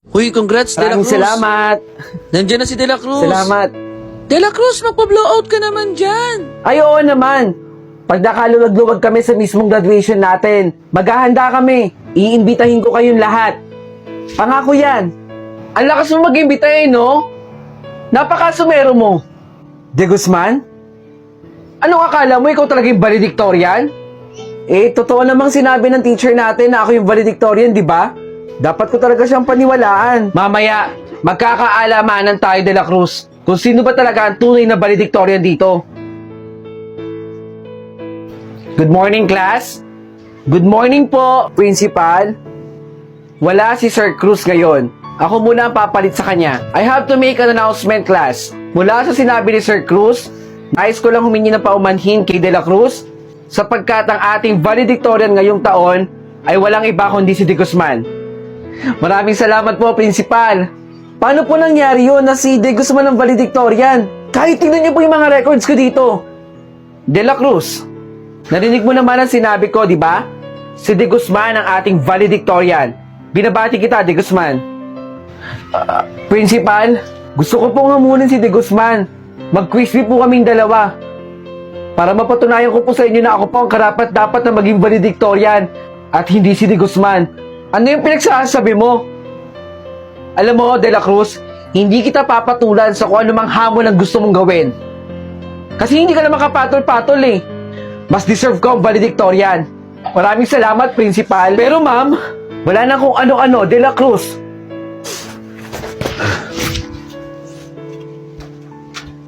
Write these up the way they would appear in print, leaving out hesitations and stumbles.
Huy, congrats, De La Maraming Cruz. salamat. Nandiyan na si De La Cruz. Salamat. De La Cruz, magpa-blowout ka naman dyan. Ay, oo naman. Pag nakaluwag-luwag kami sa mismong graduation natin, maghahanda kami. Iimbitahin ko kayong lahat. Pangako yan. Ang lakas mo mag-imbita no? Napakasumero mo. De Guzman? Anong akala mo ikaw talaga yung valedictorian? Totoo namang sinabi ng teacher natin na ako yung valedictorian, di ba? Dapat ko talaga siyang paniwalaan. Mamaya, magkakaalamanan tayo, De La Cruz, kung sino ba talaga ang tunay na valedictorian dito. Good morning, class. Good morning po, principal. Wala si Sir Cruz ngayon. Ako muna ang papalit sa kanya. I have to make an announcement, class. Mula sa sinabi ni Sir Cruz, nais ko lang humingi ng paumanhin kay De La Cruz sapagkat ang ating valedictorian ngayong taon ay walang iba kundi si De Guzman. Maraming salamat po, principal. Paano po nangyari yun na si De Guzman ang valedictorian? Kahit tingnan niyo po yung mga records ko dito. De La Cruz, narinig mo naman ang sinabi ko, di ba? Si De Guzman ang ating valedictorian. Binabati kita, De Guzman. Principal, gusto ko pong hamunin si De Guzman. Mag-quiz bee po kaming dalawa. Para mapatunayan ko po sa inyo na ako po ang karapat-dapat na maging valedictorian at hindi si De Guzman. Ano yung pinagsasabi mo? Alam mo, De La Cruz, hindi kita papatulan sa kung anumang hamon ang gusto mong gawin. Kasi hindi ka naman kapatol-patol eh. Mas deserve ko ang valedictorian. Maraming salamat, principal. Pero ma'am, wala na kung ano-ano, De La Cruz.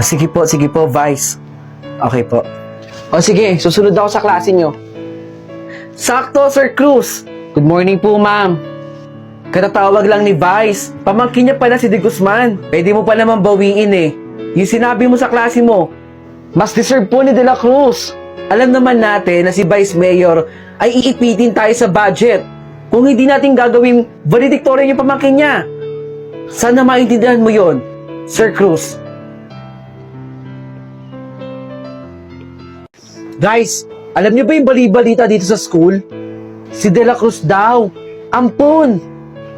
Sige po, Vice. Okay po. O sige, susunod ako sa klase nyo. Sakto, Sir Cruz. Good morning po, ma'am. Katatawag lang ni Vice. Pamangkin niya pala si De Guzman. Pwede mo pa naman bawiin eh. Yung sinabi mo sa klase mo, mas deserve po ni De La Cruz. Alam naman natin na si Vice Mayor ay iipitin tayo sa budget kung hindi natin gagawin valedictorian yung pamangkin niya. Sana maintindihan mo yon, Sir Cruz. Guys, alam niyo ba yung bali-balita dito sa school? Si De La Cruz daw. Ampun!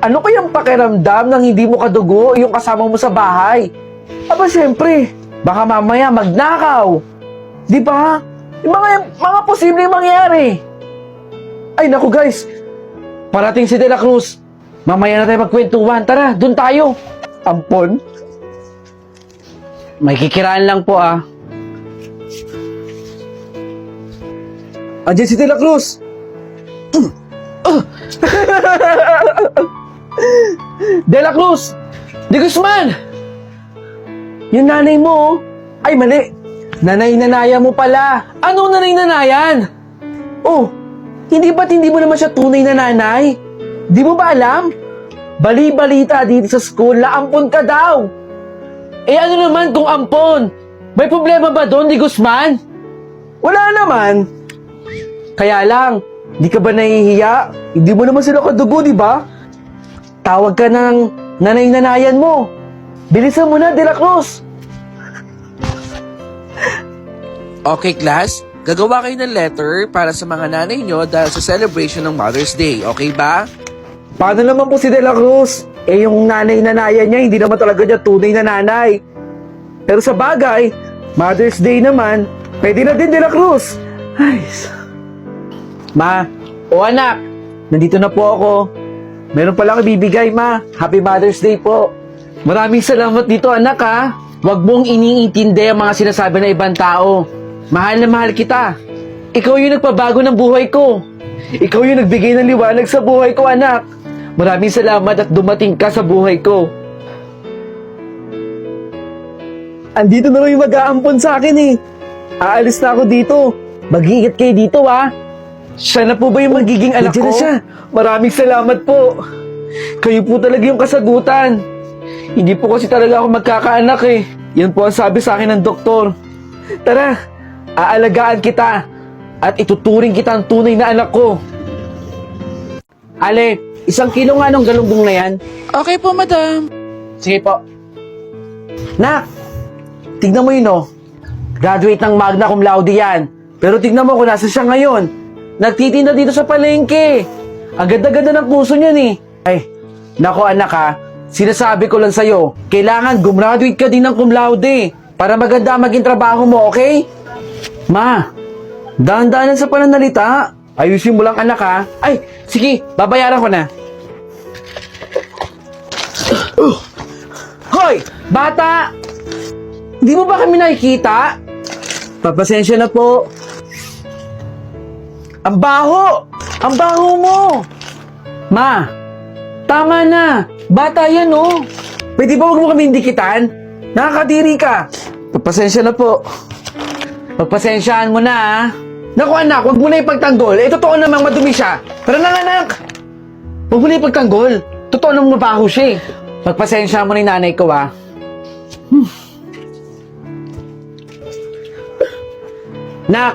Ano kayang pakiramdam nang hindi mo kadugo yung kasama mo sa bahay? Aba syempre, baka mamaya magnakaw. Di ba? Yung mga posibleng mangyari. Ay naku guys, parating si De La Cruz. Mamaya na tayo magkwentuhan. Tara, dun tayo. Ampun? May kikiraan lang po ah. Andiyan si De La Cruz. De La Cruz! De Guzman! Yung nanay mo, ay mali. Nanay-nanaya mo pala. Anong nanay-nanayan? Oh, hindi mo naman siya tunay na nanay? Di mo ba alam? Bali-balita dito sa school na ampon ka daw. Ano naman kung ampon? May problema ba doon, De Guzman? Wala naman. Kaya lang, di ka ba nahihiya? Hindi mo naman sila kadugo, di ba? Tawag ka ng nanay-nanayan mo. Bilisan mo na, De La Cruz. Okay, class. Gagawa kayo ng letter para sa mga nanay nyo dahil sa celebration ng Mother's Day. Okay ba? Paano naman po si De La Cruz? Yung nanay-nanayan niya, hindi naman talaga niya tunay na nanay. Pero sa bagay, Mother's Day naman, pwede na din, De La Cruz. Ay, Ma, o anak, nandito na po ako. Meron pala akong ibibigay, Ma. Happy Mother's Day po. Maraming salamat dito, anak, ha. Huwag mong iniintindi ang mga sinasabi ng ibang tao. Mahal na mahal kita. Ikaw yung nagpabago ng buhay ko. Ikaw yung nagbigay ng liwanag sa buhay ko, anak. Maraming salamat at dumating ka sa buhay ko. Andito na rin yung mag-aampon sa akin, eh. Aalis na ako dito. Mag-iingat kayo dito, ha. Siya na po ba yung magiging anak ko? Siya. Maraming salamat po. Kayo po talaga yung kasagutan. Hindi po kasi talaga ako magkakaanak eh. Yan po ang sabi sa akin ng doktor. Tara, aalagaan kita at ituturing kita ang tunay na anak ko. Ale, 1 kilo nga nung galunggong na yan. Okay po, madam. Sige po. Nak, tignan mo yun oh. Graduate ng magna cum laude yan. Pero tignan mo kung nasa siya ngayon. Nagtitinda dito sa palengke. Ang ganda-ganda ng puso niyan eh. Ay, nako anak ha, Sinasabi ko lang sa'yo, kailangan gumraduate ka din ng cum laude para maganda maging trabaho mo, okay? Ma, dahan-dahanan sa pananalita. Ayusin mo lang anak ha. Ay, sige, babayaran ko na. Hoy, bata! Di mo ba kami nakikita? Papasensya na po. Ang baho! Ang baho mo! Ma, tama na. Bata yan, oh. Pwede ba huwag mo kami indikitan? Nakakadiri ka. Papasensya na po. Pagpasensyaan mo na, ha? Naku, anak, huwag mo na ipagtanggol. Eh, totoo namang madumi siya. Tara na, anak! Huwag mo na ipagtanggol. Totoo namang mabaho siya, eh. Pagpasensya mo ni nanay ko, ha? Nak,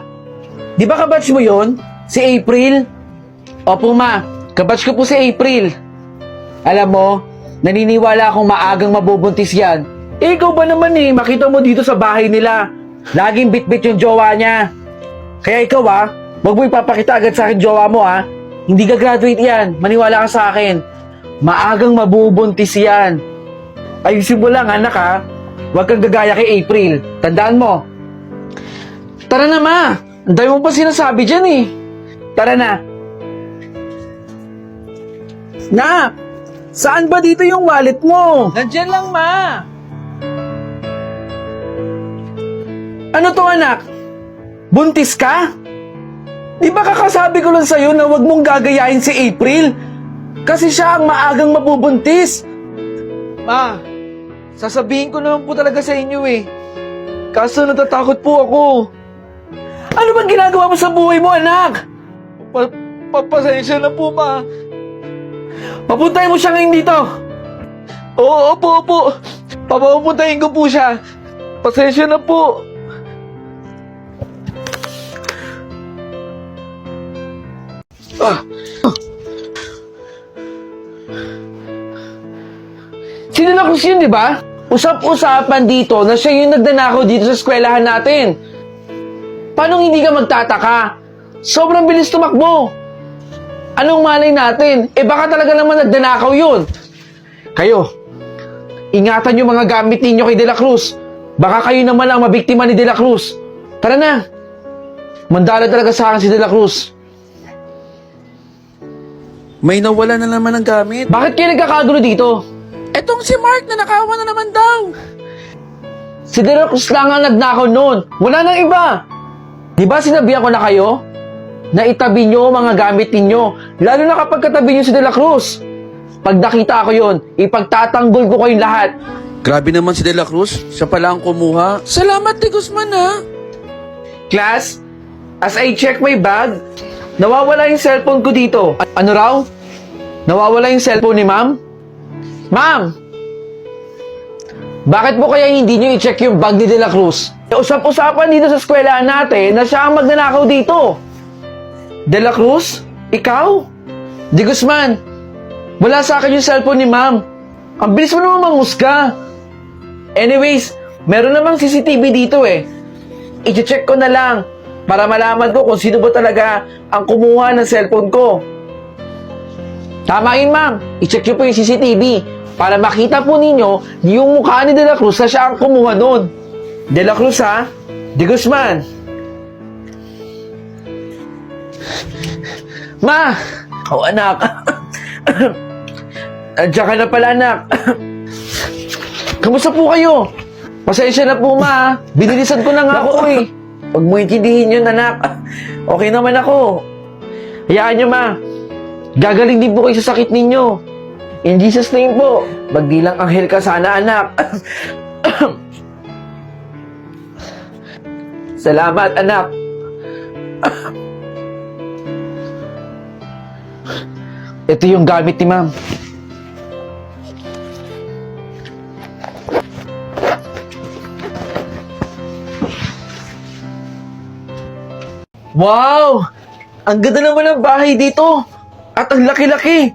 di ba kabatch mo yon? Si April? Opo, ma. Kabatch ko po si April. Alam mo, naniniwala akong maagang mabubuntis yan. Eh, ikaw ba naman eh, makita mo dito sa bahay nila. Laging bit-bit yung jowa niya. Kaya ikaw wag mo ipapakita agad sa akin jowa mo Hindi ka graduate yan, maniwala ka sa akin. Maagang mabubuntis yan. Ayusin mo lang anak Huwag kang gagaya kay April. Tandaan mo. Tara na ma, ang dami mo pa sinasabi dyan eh. Tara na. Na, saan ba dito yung wallet mo? Nandyan lang, ma. Ano to, anak? Buntis ka? Di ba kakasabi ko lang sa'yo na wag mong gagayahin si April? Kasi siya ang maagang mabubuntis. Ma, sasabihin ko naman po talaga sa inyo eh. Kaso natatakot po ako. Ano bang ginagawa mo sa buhay mo, anak? Pasensya na po, ma. Papuntahin mo siya ngayon dito. Oo, opo. Papapuntahin ko po siya. Pasensya na po. Si De La Cruz yun, di ba? Usap-usapan dito na siya yung nagnanakaw dito sa eskwelahan natin. Paano hindi ka magtataka? Sobrang bilis tumakbo. Anong malay natin? Eh baka talaga naman nagnanakaw yun. Kayo, ingatan yung mga gamit ninyo kay De La Cruz. Baka kayo naman ang mabiktima ni De La Cruz. Tara na. Mandala talaga sa akin si De La Cruz. May nawala na naman ng gamit. Bakit kayo nagkakagulo dito? Etong si Mark na nakawan na naman daw. Si De La Cruz lang ang nagnakaw noon. Wala nang iba. Di ba sinabihan ko na kayo? Na itabi nyo mga gamit ninyo. Lalo na kapag katabi nyo si De La Cruz. Pag nakita ko yon, ipagtatanggol ko kayong lahat. Grabe naman si De La Cruz. Siya pala ang kumuha. Salamat, De Guzman Class, as I check my bag, nawawala yung cellphone ko dito. Ano raw? Nawawala yung cellphone ni ma'am? Ma'am! Bakit po kaya hindi nyo i-check yung bag ni De La Cruz? Usap-usapan dito sa eskwelahan natin na siya ang magnanakaw dito. De La Cruz? Ikaw? De Guzman, wala sa akin yung cellphone ni ma'am. Ang bilis mo naman manghusga. Anyways, meron namang CCTV dito eh. I-check ko na lang para malaman ko kung sino ba talaga ang kumuha ng cellphone ko. Tama yun, ma'am. I-check nyo po yung CCTV para makita po ninyo yung mukha ni De La Cruz na siya ang kumuha nun. De La Cruz, ha? De Guzman. Ma! Oh, anak. Andiyan ka na pala, anak. Kamusta po kayo? Pasensya na po, ma. Binilisan ko na nga ako eh. Huwag mo intindihin yun, anak. Okay naman ako. Hayaan nyo, ma. Gagaling din po kayo sa sakit ninyo. In Jesus' name po. Magdilang anghel ka sana, anak. Salamat, anak. Ito yung gamit ni ma'am. Wow! Ang ganda naman ng bahay dito. At ang laki-laki.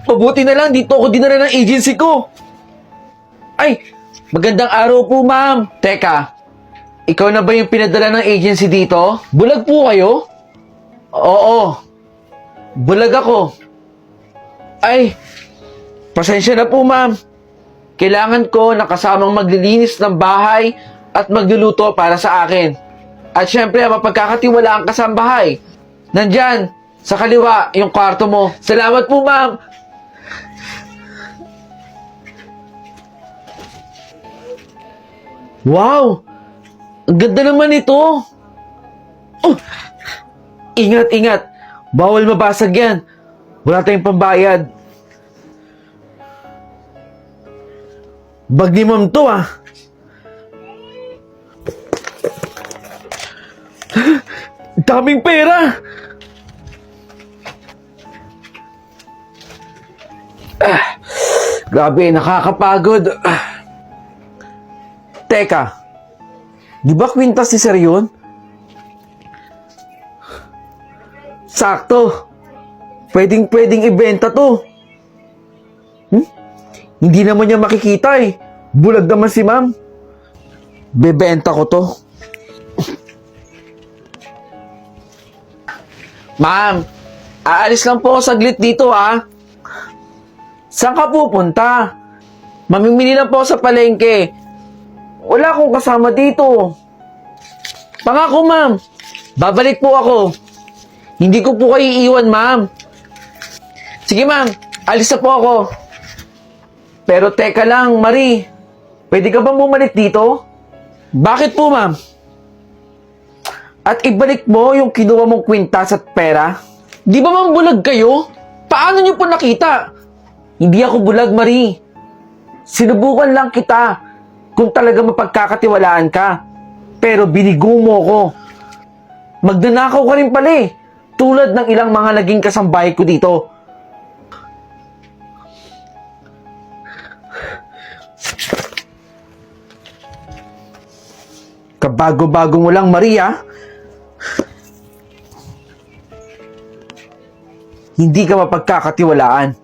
Mabuti na lang dito ako dinala ng agency ko. Ay, magandang araw po, ma'am. Teka, ikaw na ba yung pinadala ng agency dito? Bulag po kayo? Oo. Bulag ako. Ay, Pasensya na po, ma'am. Kailangan ko na kasamang maglilinis ng bahay at magluluto para sa akin. At syempre, mapagkakatiwalaan ka sa bahay. Nandyan, sa kaliwa, yung kwarto mo. Salamat po, ma'am. Wow! Ang ganda naman ito. Oh! Ingat, ingat. Bawal mabasag yan. Wala tayong pambayad. Bag ni ma'am to, ah. Daming pera. Grabe, nakakapagod. Teka, di ba kwintas si Sir yun? Sakto. Pwedeng ibenta to. Hindi naman niya makikita eh. Bulag naman si ma'am. Bebenta ko to. Ma'am, aalis lang po ako saglit dito ah. Saan ka pupunta? Mamimili lang po ako sa palengke. Wala akong kasama dito. Pangako ma'am, babalik po ako. Hindi ko po kayo iiwan ma'am. Sige ma'am, alis na po ako. Pero teka lang, Marie. Pwede ka bang bumalik dito? Bakit po, ma'am? At ibalik mo yung kinuha mong kwintas at pera? Di ba ma'am bulag kayo? Paano niyo po nakita? Hindi ako bulag, Marie. Sinubukan lang kita kung talaga mapagkakatiwalaan ka. Pero binigo mo ko. Magnanakaw ka rin pala eh. Tulad ng ilang mga naging kasambahay ko dito. Kabago-bago mo lang, Maria. Hindi ka mapagkakatiwalaan.